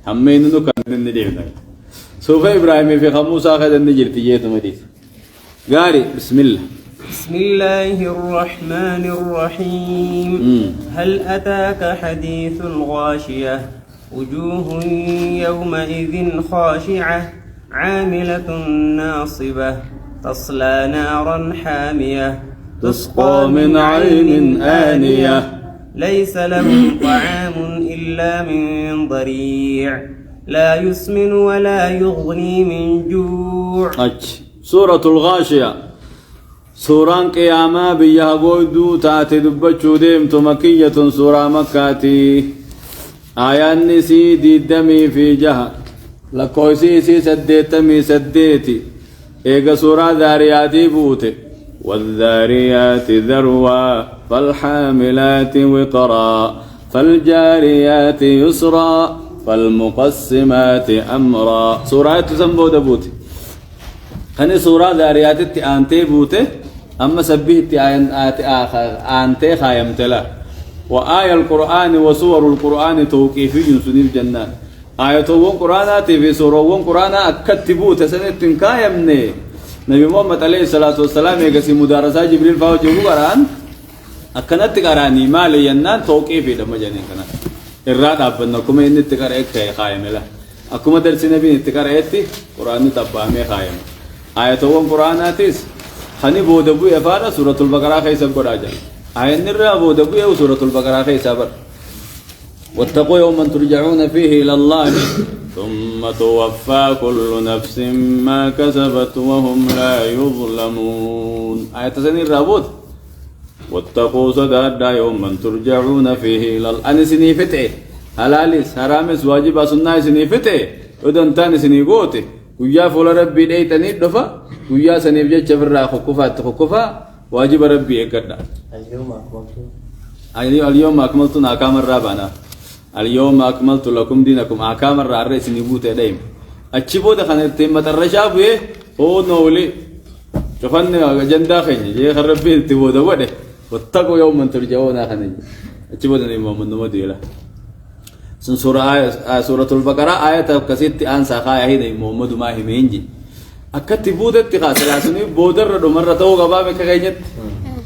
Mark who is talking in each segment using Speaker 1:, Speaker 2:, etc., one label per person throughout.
Speaker 1: همين إنه كان النجيم سوف إبراهيم في خموس آخذ النجير تجيته مديت قاري بسم الله.
Speaker 2: بسم الله الرحمن الرحيم. هل أتاك حديث الغاشية وجوه يومئذ خاشعة عاملة ناصبة تصلى نارا حامية
Speaker 1: تسقى من عين آنية
Speaker 2: ليس لهم طعام إلا من ضريع لا يسمن ولا يغني من جوع.
Speaker 1: سورة الغاشية سورة قيامة بيها قويدو تاتي دبتشو ديمتو مكية سورة مكاتي آيان نسي دي الدمي في جهة لكويسي سي سديتمي سديتي إيقا سورة ذارياتي بوتي والذاريات ذروا فالحاملات وقرا فالجاريات يسرا فالمقسمات أمرا سورة تسمبو دبوتي خني سورة ذاريات أنتي بوتي أما سبيت أنتي خايمتلا وآية القرآن وسور القرآن توقيفي سنين الجنة آية القرآن في سورة القرآن أكتبوت سنة كايمني نبي محمد عليه الصلاة والسلام يقسم مدارسة جبريل فاو جبو قرآن أكنت قراني ما لينان توقيفي لما جانين كنا الرات أبنكم إن تقرأ خايم له أكما درس نبي تقرأ قرآن تبامي خايم آية القرآن تيس خني بودبو يفارا سورة البقرة خيسا قراجا آية نرى بودبو سورة البقرة خيسا بر واتقوا يوما ترجعون فيه إلى الله ثم توفى كل نفس ما كسبت وهم لا يظلمون آية سنين رابط واتقوا صداد يوما ترجعون فيه إلى الله أنا سني فتح حلاليس حرامس واجب سنة سني فتح ودن تاني سني قوتي ويا فول ربي ديتني دفا ويا سني بجد شفرا خكفا واجب ربي اكدا اليوم أكملت أحكام الرابعة اليوم أكملت لكم دينكم أحكام الرابعة سني بوتي دايم أتشبو دخان تيمة الرشاب هو نولي شوفني جندا خيني جي خربي تبو ده واتقوا يوما ترجعون خني أتشبو دني محمد نمدي له سورة البقرة آية كسيت أنسى خايا هنا محمد ما هي مينجي أكتبوا ده تخاص لاسني بودر مرة تو غبا مكاينت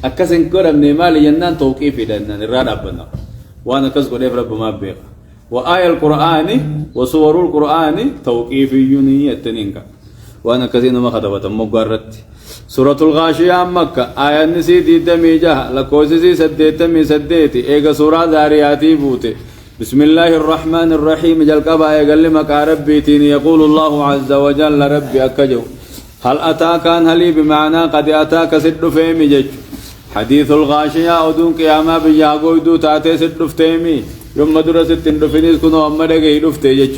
Speaker 1: أكسن كرم نمال ينان توقيف لأن الراد أبنا وأنا كسر ده رب ما بيق وآية القرآن وسور القرآن توقيف يوني التنينكا وأنا كسين ما خطبت مقررت سورة الغاشية مكة آية النسي دي دميجة لكوسي سديتمي سديتي إيجا سورة ذارياتي بوتي بسم الله الرحمن الرحيم جل كبا يقلمك ربي تيني يقول الله عز وجل ربي أكجو هل أتاك أن هلي بمعنى قد أتاك سد فيمي جج حديث الغاشية أدون قياما بياغو يدو تاتي سد فتيمي يوم درست تندفنيس كنو أمد غي دفتي جج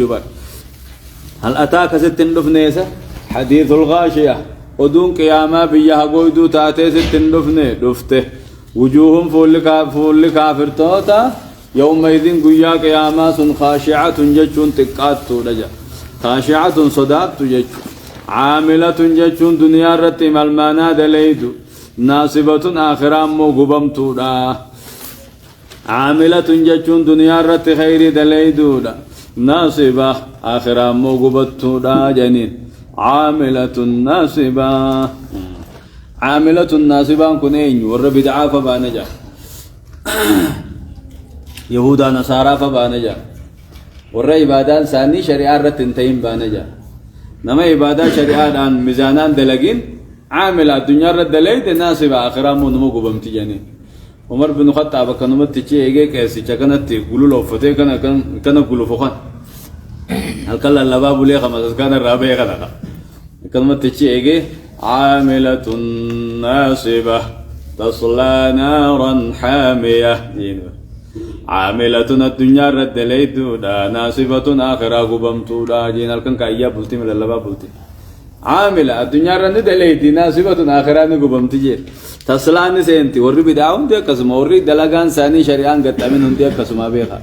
Speaker 1: هل أتاك سد تندفنيس حديث الغاشية أدون قياما بياغو يدو تاتي سد تندفني دفته وجوههم فول كافر توتا يومئذ قيا قيامات خاشعة ججون تقات رجا خاشعة صدات جج عاملة ججون دنيا رتم المانا دليد ناصبة آخرا مغبم تودا عاملة ججون دنيا رت خير دليد ناصبة آخرا مغبت تودا جنين عاملة ناصبة عاملة ناصبة كنين ورب دعاف بانجا يهودا نصارى فبانجا ورا عبادات ثاني شريعة رتنتين بانجا نما عبادات شريعة عن ميزانان دلقين عامل الدنيا رد دليل الناس بآخرة منو قبمت جاني عمر بن الخطاب كانوا متجي إيجي كيسي كانت تقولوا له فتى كان يقولوا فخان هل كلا اللباب ليه خمسة كان الرابع كذا كانوا متجي إيجي عاملة ناصبة تصلى نارا حامية عاملة الدنيا رد ليدودا ناصبة آخرة قبمتودا جين الكن كايا بلتي من اللبا بلتي عاملة الدنيا رد ليدي ناصبة آخرة قبمتجي تسلان سنتي وري بداهم ده قسم وري دلغان ثاني شريعان قتامن ده قسم ابيها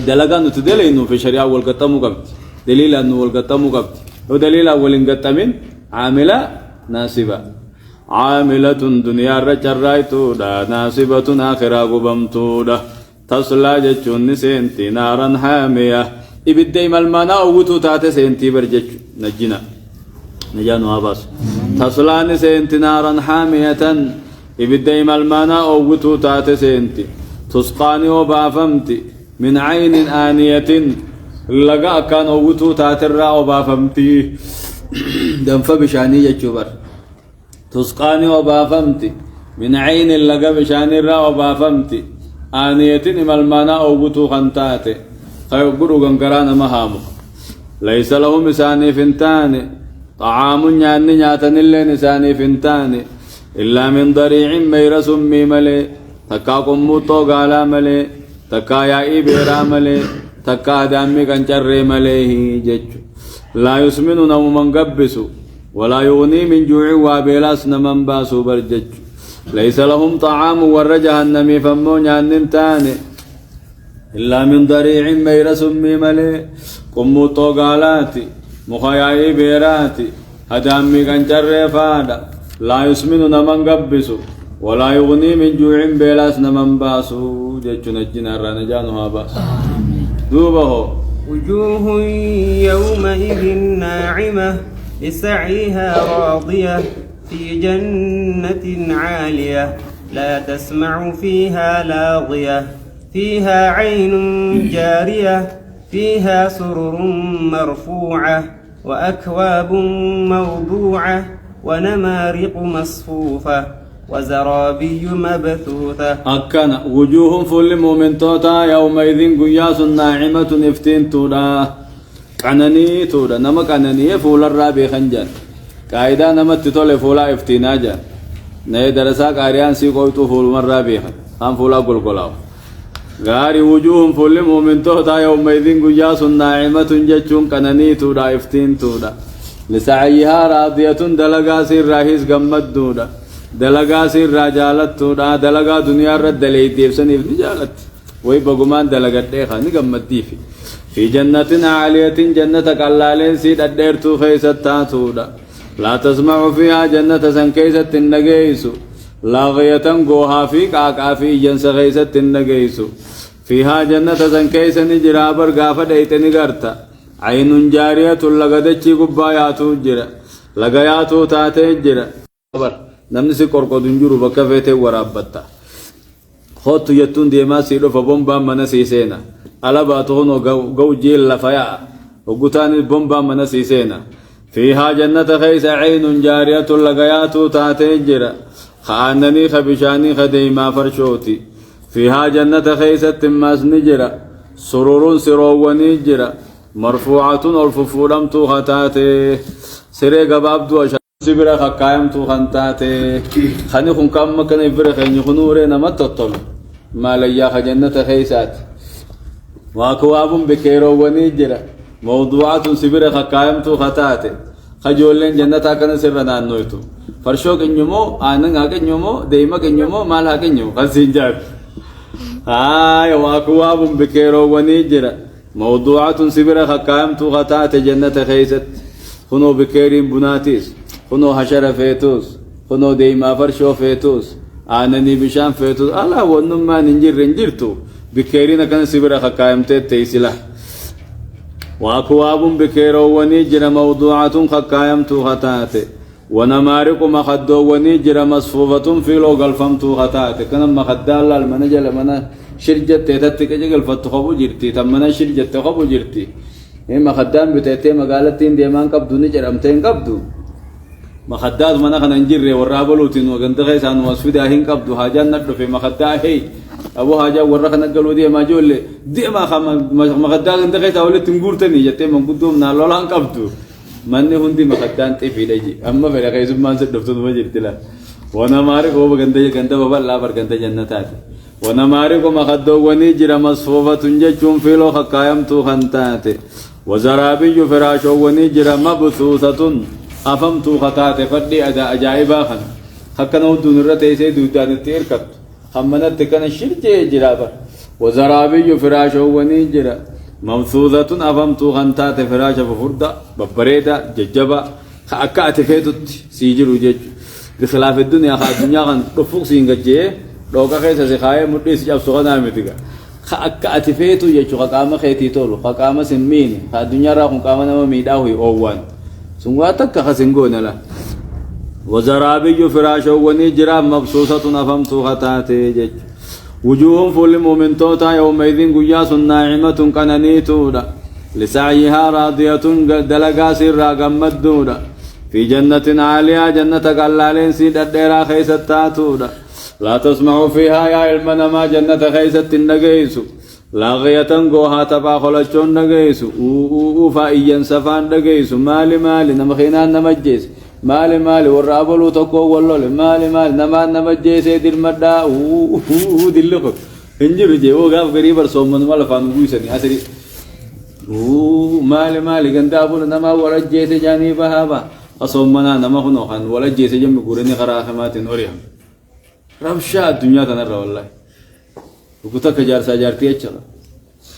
Speaker 1: دلغان تدلينو في شريعه والقتامو قبت دليل انه والقتامو قبت ودليل اول قتامن عاملة ناصبة عاملة دنيا رجرايتو دا ناصبة آخرة قبمتو دا تصلى جتشون سنتي نارا حامية إبدي ملمنا أوتو تاتي سنتي برجج نجنا نجانو هاباس تصلى سنتي نارا حامية إبدي ملمنا أوتو تاتي سنتي تسقاني وبافمتي من عين آنية لقا كان أوتو تاتي الرا وبافمتي دنف بشاني جتشوبر تسقاني وبافمتي من عين لقا بشاني الرا وبافمتي آنية ملمنا أوتو خنتاتي خيقروا غنقران مهامو ليس لهم ساني فنتاني طعام نياني نياتن اللي نساني فنتاني إلا من ضريع مير سمي ملي تكا قموتو قالا ملي تكا يائي بيرا ملي تكا دامي كنچر مليه جج لا يسمن نوم من قبسو ولا يغني من جوع وابلاس نمن باسو برجج ليس لهم طعام ورجه النمي فمو نيانن تاني إلا من ضريع مير سمي ملي قموتو قالاتي مخياي بيراتي هدامي كنچر فادا لا يسمن نمن قبسو ولا يغني من جوع بلاس نمن باسو جج نجنا رنجانها باس دوبه
Speaker 2: وجوه يومئذ ناعمة لسعيها راضية في جنة عالية لا تسمع فيها لاغية فيها عين جارية فيها سرر مرفوعة وأكواب موضوعة ونمارق مصفوفة وزرابي مبثوثة
Speaker 1: أكنا وجوه فل مؤمن توتا يومئذ قياس ناعمة افتين تودا قنني تودا نما قنني فول الرابي خنجر قاعدة نما تطول فولا افتينا جا نهي درسا قاريان سي قويتو فول مرابي هم فولا قل قلاو غاري وجوه فل مؤمن توتا يومئذ قياس ناعمة جتشون قنني تودا افتين تودا لسعيها راضية دلقا سير راهيس قمت دودا دلقا سير راجالت تودا دلقا دنيا رد دلي ديبسني في جالت وي بغمان دلقا ديخا نقمت ديفي في جنة عالية جنة قلالين سيد الديرتو خيستا تودا لا تسمع فيها جنة سنكيسة النقيسو لاغية قوها في قاقا في جنس خيسة النقيسو فيها جنة سنكيسة نجرابر قافة ديتني قرتا عين جارية لقدتشي قباياتو جرا لقياتو تاتي جرا namni si qorqodu hin jiru bakka feetee waraabbatta hootu jettuun deemaa sii dhufa bombaan mana sii seena ala baatu honoo gawjii lafa yaa'a hoggutaanis bombaan mana sii seena fiihaa jannata keeysa caynun jaariyatun lagayaatuu taatee jira ka'aannanii ka bishaanii ka deemaa farshooti fiihaa jannata keeysatti maasni jira sururuun siroowwanii jira marfuucatun ol fufuudhamtuu ka taatee siree gabaabduu سبرا خكايم تو خنتاتي خني خن كم مكان يبرا خني خنوري نمت تطل ما ليا خجنة خيسات واكواب بكيرو ونيجرا موضوعات سبرا خكايم تو خطاتي خجولين جنة كان سرنا نويتو فرشوك إنيمو آنن هاك إنيمو ديمك إنيمو مال هاك إنيمو خسينجاب واكواب بكيرو ونيجرا موضوعات سبرا خكايم تو خطاتي جنة خيسات خنو بكيرين بناتيس خنو حشر فيتوس خنو ديما فرشو فيتوس آنني بشان فيتوس ألا ونما ننجرتو بكيرين كان سبرا خكايمتي تيسلا وأكواب بكيرو ونجر موضوعة خكايمتو خطاتي ونمارق مخدو ونجر مصفوفة في لو قلفمتو خطاتي كان مخدال المنجل منا شرجت تتتك جل فتخبو جرتي تمنا شرجت تخبو جرتي إما خدام بتأتي مقالتين ديمان قبضو نجر أمتين قبضو مخدات منا خنا نجري ورابلوتين وقنت غيسان واسفيد أهين قبضو حاجان ندو في مخدات هي أبو حاجة ورخنا قالوا دي ما جول دي ما خم مخدات انت غيسا ولا تنقول تاني جتة من قدوم نالولان قبضو مني هندي مخدات تفيد أجي أما في الأخير ما نسد دفتون وجرت لا وانا مارك هو بقنت بابا لا برقنت جنتات وانا مارك مخدو ونيجر مصفوفة تنججون في لو خكايم تو خنتات وزرابي فراش ونيجر مبثوثة أفهمتو خطاتي فدي أدا أجائبا خن خكنا ودون الرتي سيدو دان التيركت خمنت كان الشرجة جرابا وزرابي فراش ونيجرا موثوثة أفهمتو خنتاتي فراش ففردا ببريدا ججبا خأكات فيتوت سيجرو جج بخلاف الدنيا خا الدنيا خن رفوق سينججي لو كخيسا سيخاية مدرس جاب سغنا متيغا أتفيتو يجو قامة خيتي تولو قامة سميني الدنيا راكم قامة نما ميداوي أوان سنواتك خسنقون لا وزرابي فراشو ونجرا مبسوسة أفهمتو خطاتي جج وجوههم فل مؤمن توتا يومئذ قياس ناعمة كنانيتودا لسعيها راضية دلقا سرا قمدودا في جنة عالية جنة قلالين سيد الديرا خيستاتودا لا تسمع فيها يا علمنا ما جنة خيست النقيس لاغية قوها تبا خلچون نقيس فائيا سفان نقيس مالي نمخينان نمجيس مالي والرابلو تقو واللول مالي نمجيس دل مدى دلقو انجر جيو غاف غريبر صومن مالا فانقويسني أسري مالي غندابو نما ورجيس جاني بهابا أصومنا نما خنوخان ورجيس جمع قرني خراخمات نوريهم رمشا الدنيا تنرى والله وكتك جارسا جارتي اتشلا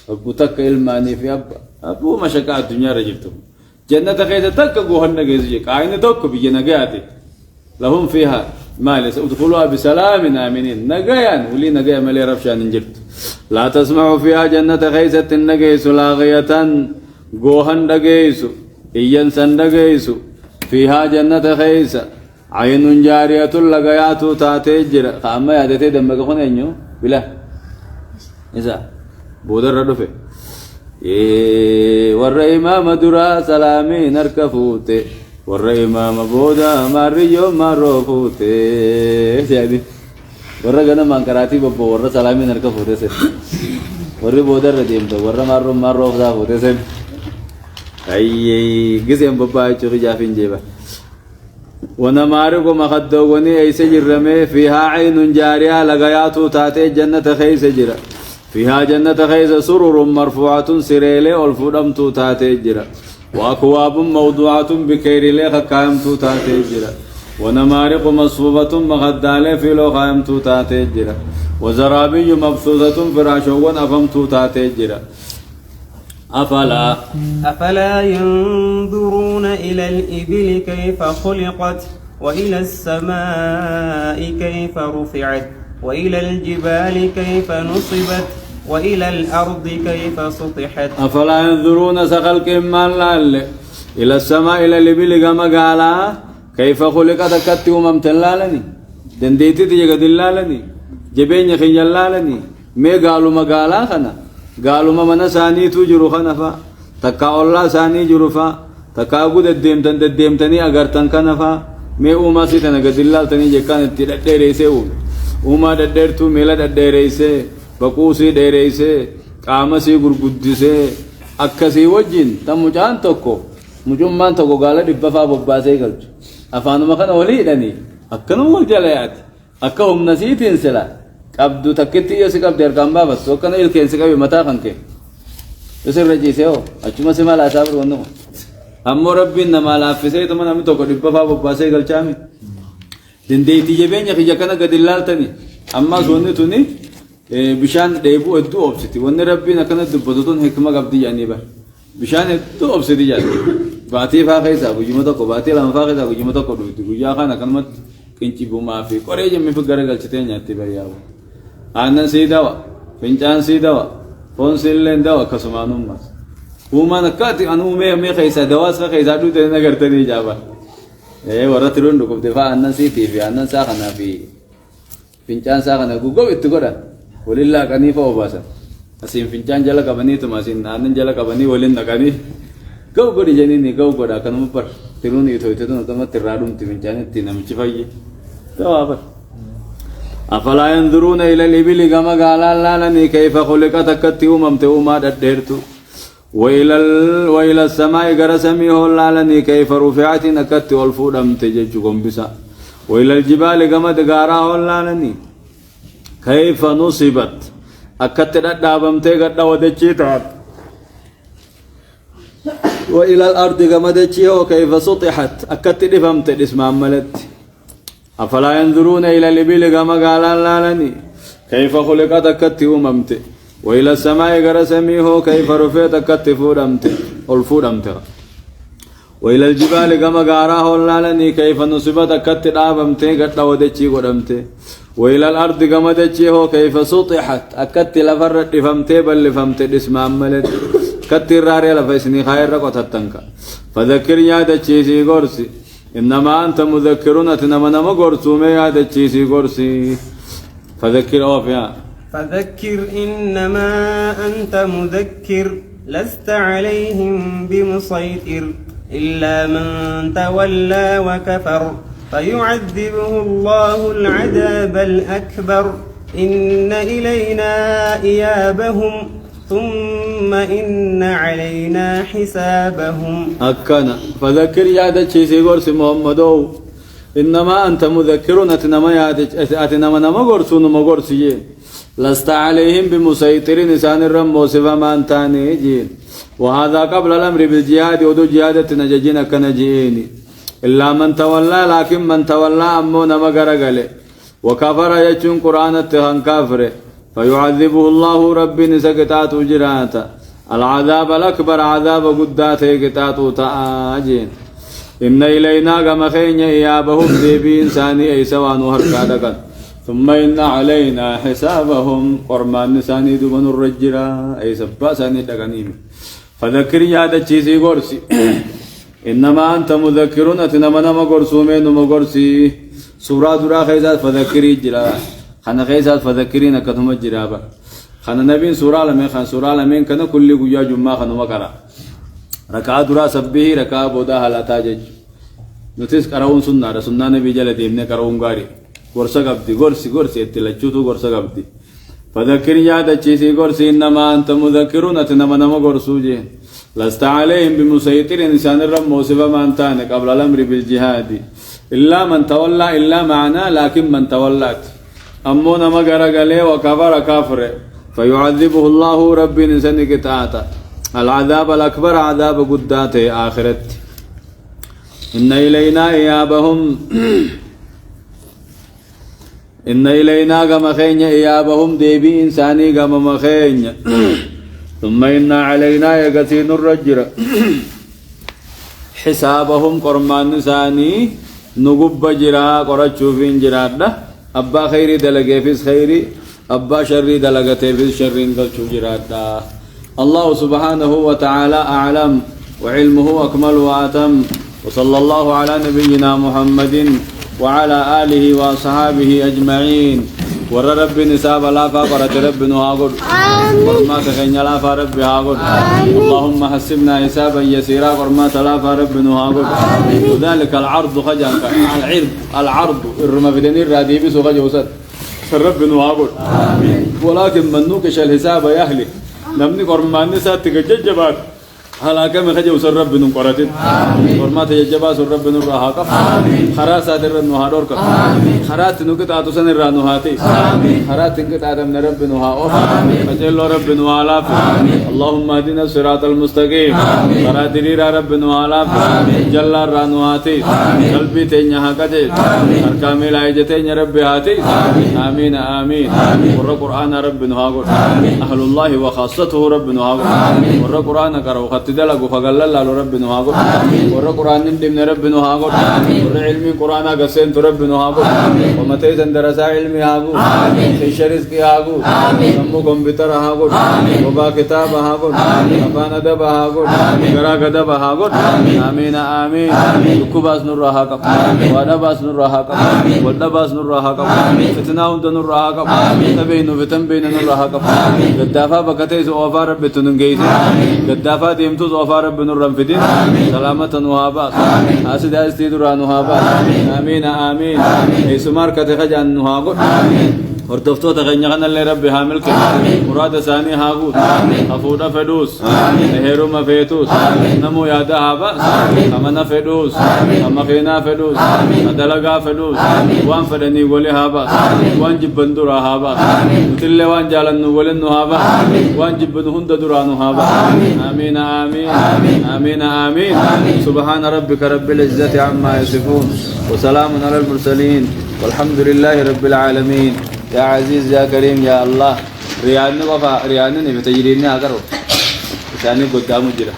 Speaker 1: وكتك علماني في أبو مشكا الدنيا رجبتم جنة خيزة تك قوهن نجيزيك عين توك بيجي نجاتي لهم فيها مال ادخلوها بسلام آمنين نجيان ولي نجيا ملي رفشان نجرت لا تسمعوا فيها جنة خيزة النجيس لاغية قوهن نجيس إيانسا نجيس فيها جنة خيزة عين جارية لغيات تاتجر خاما يادتي دمك خنينيو بلا إذا بودر ردفه ور إمام درا سلامي نركفوته ور إمام بودا ماريو ماروفوته سيدي ور غنا مانكراتي ببو ور سلامي نركفوته سيد ور بودر رديمته ور ماروف دافوته سيد أي جزيم ببا يشوف جافين جيبه ونمارق مخدوني أي سجرمي فيها عين جارية لغيات تاتي جنة خيس جرا فيها جنة خيس سرر مرفوعة سريلي والفرم تاتي جرا وأكواب موضوعة بكيرلي خكايم تاتي جرا ونمارق مصفوفة مخدالي في لو خايم تاتي جرا وزرابي مبثوثة فراشوان أفم تاتي جرا
Speaker 2: أفلا ينظرون إلى الإبل كيف خلقت وإلى السماء كيف رفعت وإلى الجبال كيف نصبت وإلى الأرض كيف سطحت
Speaker 1: أفلا ينظرون سخل كمان لال إلى السماء إلى الإبل كما قال كيف خلقت كتي وممتلالني دنديتي تجد اللالني جبين خجلالني مي قالوا ما قالا خنا قالوا ما من ساني تجرو خنفا تكا الله ساني جرفا تكا قد الديمتني أغرتن كنفا مي أوما سيتنا قد الله تني جكان تدريسي أوما ددرتو ميلا ددريسي بقوسي دريسي قامسي غرغدسي أكسي وجين تمجان توكو مجمان توكو قال دبفا بباسي قلت أفانو مكان وليدني أكنو وجليات أكهم نسيتين سلا abdu takkitti yoo si qabde argaan baafattu akkana ilkeensi qabi mataa kan kee isir rajiisee hoo achuma si mala isaa bira wannu ammoo rabbiin namaa laaffisee tuma namni tokko dhibba faa bobbaasee galchaami dandeettii jabeenya kiyya kana gadi ilaaltani ammaas wanni tuni bishaan dheebuu hedduu obsiti wanni rabbiin akkana dubbatu tun hikma qabdi jedhanii bara bishaan hedduu obsiti jedhe baatii faa keessaa guyyuma tokko baatii lama faa keessaa guyyuma tokko dhugdi guyyaa kana akkanumatti qincibumaa fi qoree jemmii fi gara galchitee nyaatti bayyaabu aannan sii dawa fincaan sii dawa foon siilleen dawa akkasumaanummaas uumaan akkaati an uumee keessaa dawaas ka keessaa dhuute nagartanii jaaba warra tiroon dhukkubte faa aannan siitii fi aannan saa kanaa fi fincaan saa kana guggoo itti godhan waliin laaqanii fa obaasan asiin fincaan jala qabaniituma asiin aannan jala qabanii waliin naqanii ga'u godhi jeniini ga'u godha kanuma bar tiruun itooyte tun akkamatti irraa dhumti fincaanitti namichi fayye ga'aa bar أفلا ينظرون إلى الإبل كما قال لالني كيف خلقت كتي أممت ددرتو وإلى السماء قرسميه لالني كيف رفعت نكت والفودم تججكم بسا وإلى الجبال كما دقاراه لالني كيف نصبت أكت دابم تيقت ودجيتات وإلى الأرض كما دجيه كيف سطحت أكت دفمت اسم عملت أفلا ينظرون إلى الإبل كما قال لالني كيف خلقت كتي أممت وإلى السماء قرسميه كيف رفعت كتي فودمت والفودمت وإلى الجبال كما قاراه لالني كيف نصبت كتي دابمت قد ودجي قدمت وإلى الأرض قمدتشيه كيف سطحت أكت لفرت لفمتي بل لفمت اسم عملت كتر راري لفسني خير رقوتتنك فذكر يا دتشيسي قرسي إنما أنت مذكرون أتنما نما قرسو ما يا دتشيسي قرسي فذكر أوفيا
Speaker 2: فذكر إنما أنت مذكر لست عليهم بمسيطر إلا من تولى وكفر فيعذبه الله العذاب الأكبر إن إلينا إيابهم ثم إن علينا حسابهم
Speaker 1: أكنا فذكر يا دتشيسي قرسي محمدو إنما أنت مذكر أتنما نما قرسو نما قرسي لست عليهم بمسيطر نسان الرم وصفا ما أنتاني جين وهذا قبل الأمر بالجهاد ودو جهادة نججين كنجيني إلا من تولى لكن من تولى أمون مقرقل وكفر يجون قرآن التهان كافر فيعذبه الله ربي نسكتات جراتا العذاب الأكبر عذاب قداته كتات تآجين إن إلينا كما خين إيابهم ديبي إنساني أي سوان وهركادك ثم إن علينا حسابهم قرمان نساني دبن الرجرا أي سباساني دقنيم فذكر يا دتشيسي قرسي إنما أنت مذكرون أتنما نما قرسو مين نما قرسي سورة درا خيزات فذكري جرا خانا خيزات فذكرين كتهم الجرابة خانا نبين سورة لمن خان سورة لمن كنا كل قيا جمعة خانا مكرا ركعة درا سبه ركعة بودا هلاتا جج نتيس كراون سنة نبي جل ديمنا كراون غاري قرصة قبدي قرصي اتلجوتو قرصة قبدي فذكر يا دتشيسي قرسي إنما أنت مذكرون أتنما نما قرسو جين لست عليهم بمسيطر إنسان الرب موسفا ما أنتان قبل الأمر بالجهاد إلا من تولى إلا معنا لكن من تولات أمونا مقرق لي وكفر كافر فيعذبه الله ربي نسان كتاتا العذاب الأكبر عذاب قداته آخرت إن إلينا إيابهم إن إلينا كما خين إيابهم ديبي إنساني كما مخين ثم إن علينا يقتين الرجل حسابهم قرمان نساني نقب جرا قرأتشو فين جرادة أبا خيري دلقي فيس خيري أبا شري دلقتي فيس شرين قلتشو جرادة الله سبحانه وتعالى أعلم وعلمه أكمل وأتم وصلى الله على نبينا محمد وعلى آله وأصحابه أجمعين ور رب نساب لا فقرة رب نهاقر ورما تخين لا فرب هاقر اللهم حسبنا حسابا يسيرا ورما تلا فرب نهاقر وذلك العرض خجانك العرض الرما في دنير رادي بسو خجوسد فرب نهاقر ولكن من نوكش الحساب يهلك نمني قرمان نسات تججبات هلا كم خجوا سر رب نقرتين ورما تججبا سر رب نراها كف خراسات الرنوها دورك خرات نقطة أتوسن الرنوهاتي خرات نقطة آدم رب نوها أوف فجل رب نوها لاف اللهم اهدنا الصراط المستقيم خرات ريرا رب نوها لاف جل الرنوهاتي قلبي تنيها كجيل أركامل عيجتين رب هاتي آمين آمين ور قرآن رب نوها أهل الله وخاصته رب نوها ور قرآن كرو تدلق فقال الله رب نهاقل ور قرآن ندم رب نهاقل ور علمي قرآن قسين رب نهاقل ومتيسن درسا علمي هاقل خيش رزقي هاقل نمو كمبيوتر هاقل وبا كتاب هاقل أفان دب هاقل قراء دب هاقل آمين آمين لكباس نور هاقل ودباس نور هاقل ودباس نور هاقل فتناهم نور هاقل تبين فتن بين نور هاقل قدافا بكتيس وفا رب تننجيس قدافا ديمتوز وفا رب نور فدين سلامة وهابات أسد أستيد ران وهابات آمين آمين إسمار كتخجان نهاقل وردفتو تغنيغنا اللي ربي هاملك مراد ثاني هاقود أفودا فدوس نهيرو مفيتوس نمو يادا هاباس أمنا فدوس أما خينا فدوس أدلقا فدوس وان فدني ولي هاباس وان جبن درا هاباس وتل وان جالن ولن هاباس وان جبن هند درانو هاباس آمين آمين آمين آمين سبحان ربك رب العزة عما يصفون وسلام على المرسلين والحمد لله رب العالمين يا عزيز يا كريم يا الله رياننا وفا رياننا بتجرينا أكرو ثاني قدامه جرا